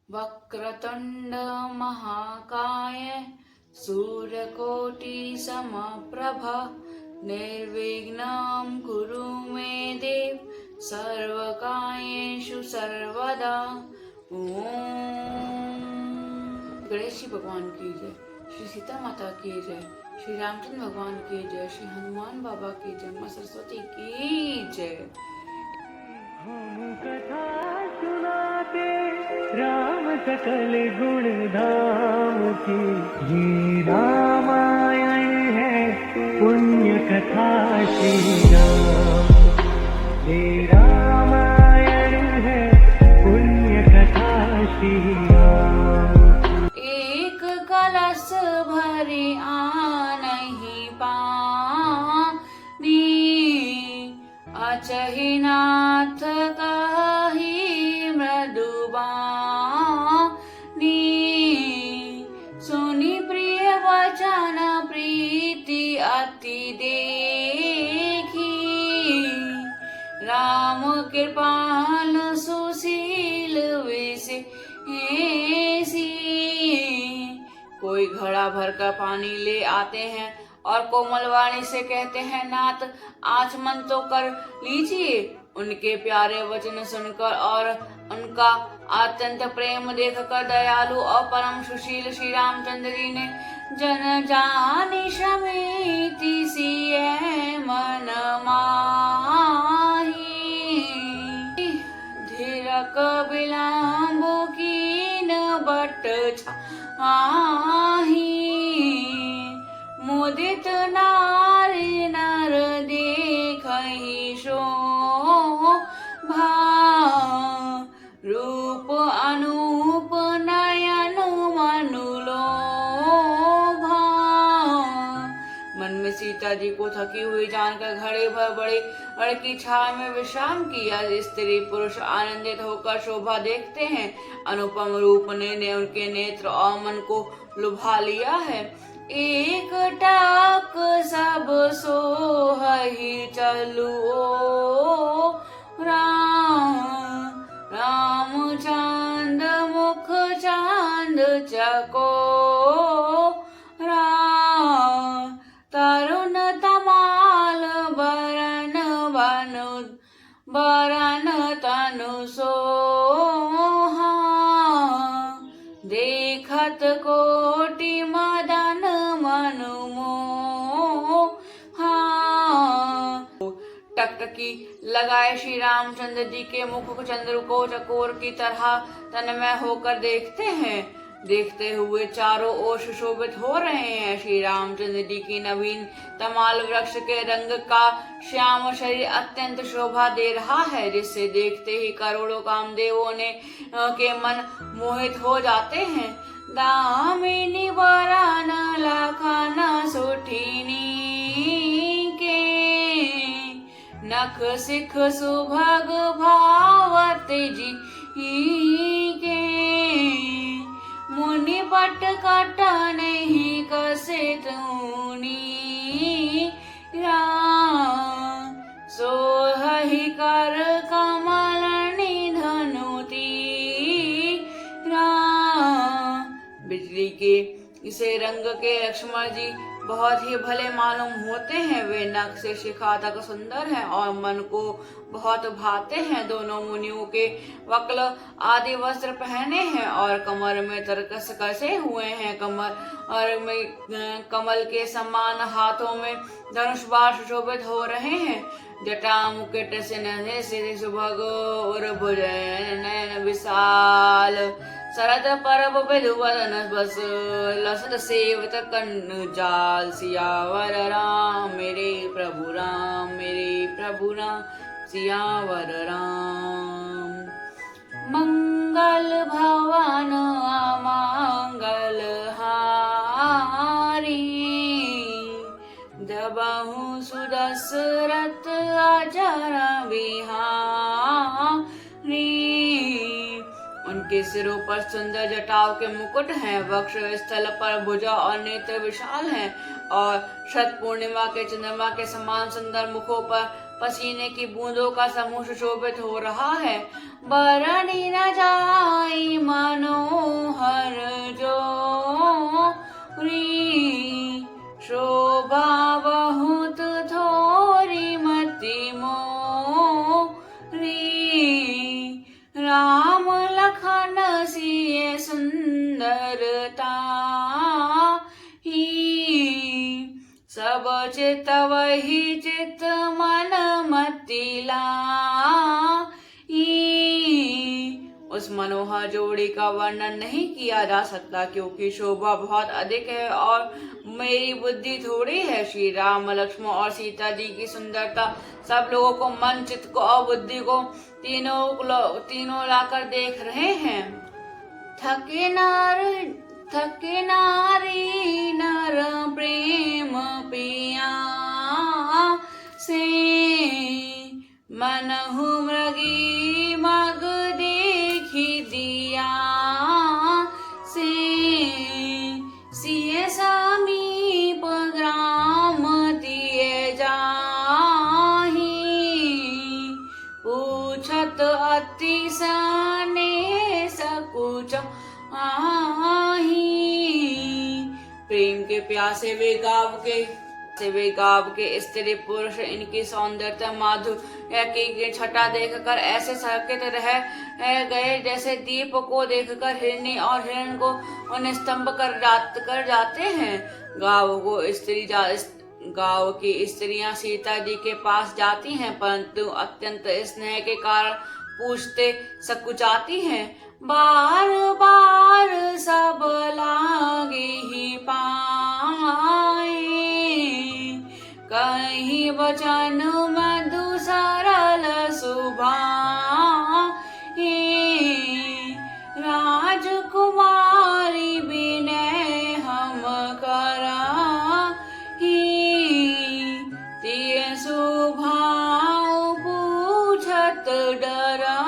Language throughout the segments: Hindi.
वक्रतुंड महाकाय सूर्यकोटि समप्रभ निर्विघ्नं कुरु मे देव सर्वकार्येषु सर्वदा। ओम। गणेश जी भगवान की जय, श्री सीता माता की जय, श्री रामचंद्र भगवान की जय, श्री हनुमान बाबा की जय, मां सरस्वती की जय। हम कथा सुनाते राम सकल गुण धाम की, ये रामायण है पुण्य कथा श्री राम, ये रामायण है पुण्य कथा श्री राम। एक कलश भरे आनहि पानी, अचहि नाथ कहि मृदु बानी, सुनि प्रिय वचन प्रीति अति देखी, राम कृपाल सुशील विषेसी। कोई घड़ा भरकर पानी ले आते हैं और कोमल वाणी से कहते हैं, नाथ आचमन तो कर लीजिए। उनके प्यारे वचन सुनकर और उनका अत्यंत प्रेम देखकर दयालु और परम सुशील श्री रामचंद्र जी ने जन जानि समेति सिय मन माही, धीरक बिलाम्बु कीन बट छाही, मुदित नारी नर देखहि शोभा, रूप अनूप नयन मनु लोभा। मन में सीता जी को थकी हुई जानकर घड़ी भर बड़ी की छाया में विश्राम किया। स्त्री पुरुष आनंदित होकर शोभा देखते हैं। अनुपम रूप ने उनके नेत्र और मन को लुभा लिया है। एक टाक सब सोहहि चलु राम, राम चांद मुख चांद चको राम, तरुण तमाल बरन बनु बरन तनु सोहा, देखत कोटि मदन मनु मोहा। टकटकी लगाए श्री रामचंद्र जी के मुख चंद्र को चकोर की तरह तन्मय होकर देखते हैं। देखते हुए चारों ओर सुशोभित हो रहे हैं। श्री रामचंद्र जी की नवीन तमाल वृक्ष के रंग का श्याम शरीर अत्यंत शोभा दे रहा है, जिससे देखते ही करोड़ों कामदेवों के मन मोहित हो जाते हैं। दामिनी वरान लखन सुठिनी के, नख सिख सुभग भावत जी के, मुनि पट कट नहीं कसे तूनी राम, सोहहि कर कमल निधनुती राम। बिजली के इसे रंग के लक्ष्मण जी बहुत ही भले मालूम होते हैं। वे नख से शिखा तक सुंदर हैं और मन को बहुत भाते हैं। दोनों मुनियों के वक्ल आदि वस्त्र पहने हैं और कमर में तरकस कसे हुए हैं। कमल के समान हाथों में धनुष बाण सुशोभित हो रहे हैं। जटा मुकुट से सुभग और भुज नयन विशाल, शरद परब विधुवदन बस लसत सेवत कन्न जाल। सियावर राम मेरे प्रभु राम, मेरे प्रभु राम सियावर राम। मंगल भवन अमंगल हारी, जबहु सुदशरथ अजर बिहारी। उनके सिरों पर सुंदर जटाओं के मुकुट हैं। वक्ष स्थल पर भुजा और नेत्र विशाल हैं और शत पूर्णिमा के चंद्रमा के समान सुंदर मुखों पर पसीने की बूंदों का समूह सुशोभित हो रहा है। बरनी न जाई मनोरथ सिए सुंदरता ही सब चित वही चित मन मतिला उस मनोहर जोड़ी का वर्णन नहीं किया जा सकता क्योंकि शोभा बहुत अधिक है और मेरी बुद्धि थोड़ी है। श्री राम लक्ष्मण और सीता जी की सुंदरता सब लोगों को मन चित्त को और बुद्धि को तीनों लाकर देख रहे हैं। थके नारी नर प्रेम पिया से मनहु मृगी मग देखी दिया से सिए समीप ग्राम दिए जाही पूछत अति सने सकुच आही। प्रेम के प्यासे वे गाव के स्त्री पुरुष इनकी सौंदर्यता माधुर्य की छटा देखकर ऐसे चकित रह गए जैसे दीप को देखकर हिरनी और हिरण को उन्हें स्तंभ कर जाते हैं। गांव की स्त्रियां सीता जी के पास जाती हैं परंतु अत्यंत स्नेह के कारण पूछते सकुचाती हैं। बार बार सब लागे ही पाए कहीं वचन मधु सरल सुभाए राजकुमारी विनय हम करा तिय सुभाव पूछत डरा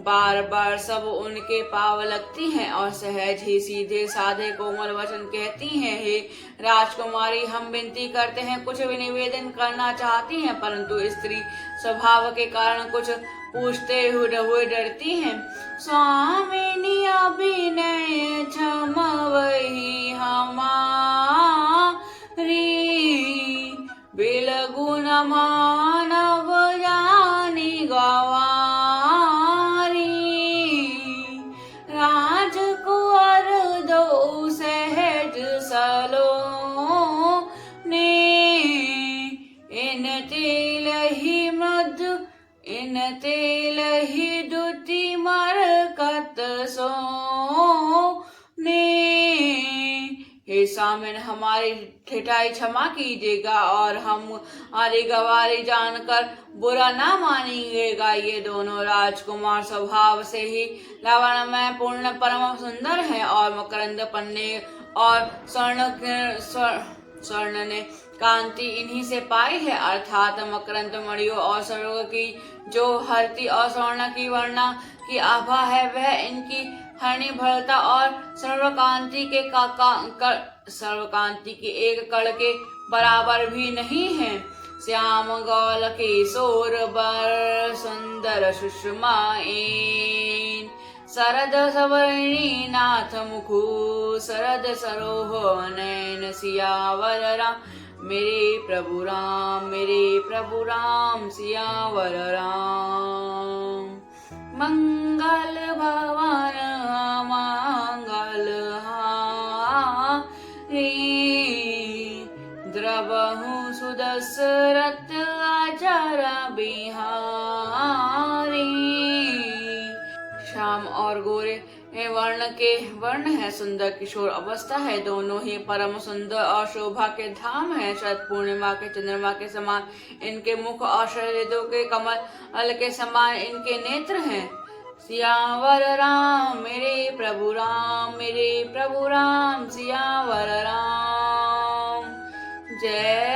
बार बार सब उनके पाव लगती हैं और सहज ही सीधे साधे कोमल वचन कहती हैं। हे राजकुमारी हम विनती करते हैं कुछ भी निवेदन करना चाहती हैं परंतु स्त्री स्वभाव के कारण कुछ पूछते हुए डरती हैं। स्वामिनी अभिनय क्षमवहि हमारी बिलगुन मानव जानी गवा राजकुंवर दो सहज सलो ने इन तेल ही दुति मरकत सो ने। हे सामिन हमारी ठिठाई क्षमा कीजिएगा और हम हमारी गवारी जानकर बुरा ना मानिएगा। ये दोनों राजकुमार स्वभाव से ही लावण्यमय पूर्ण परम सुंदर हैं और मकरंद पन्ने और स्वर्ण ने कांति इन्हीं से पाई है अर्थात मकरंद मणियों और स्वर्ण की जो हरती और स्वर्ण की वर्णा की आभा है वह इनकी हरणी भरता और सर्वकांति के एक कण के बराबर भी नहीं है। श्याम गौल किशोर बर सुंदर सुषमाएन शरद सवर्णी नाथ मुखु शरद सरोह नयन सियावर राम मेरे प्रभु राम सियावर राम। मंगल भवन मंगल हारी द्रवहु सुदशरथ अजर बिहारी। श्याम और गोरे वर्ण है सुंदर किशोर अवस्था है दोनों ही परम सुंदर और शोभा के धाम है। शरद पूर्णिमा के चंद्रमा के समान इनके मुख और शरदों के कमल के समान इनके नेत्र हैं। सियावर राम मेरे प्रभु राम सियावर राम। जय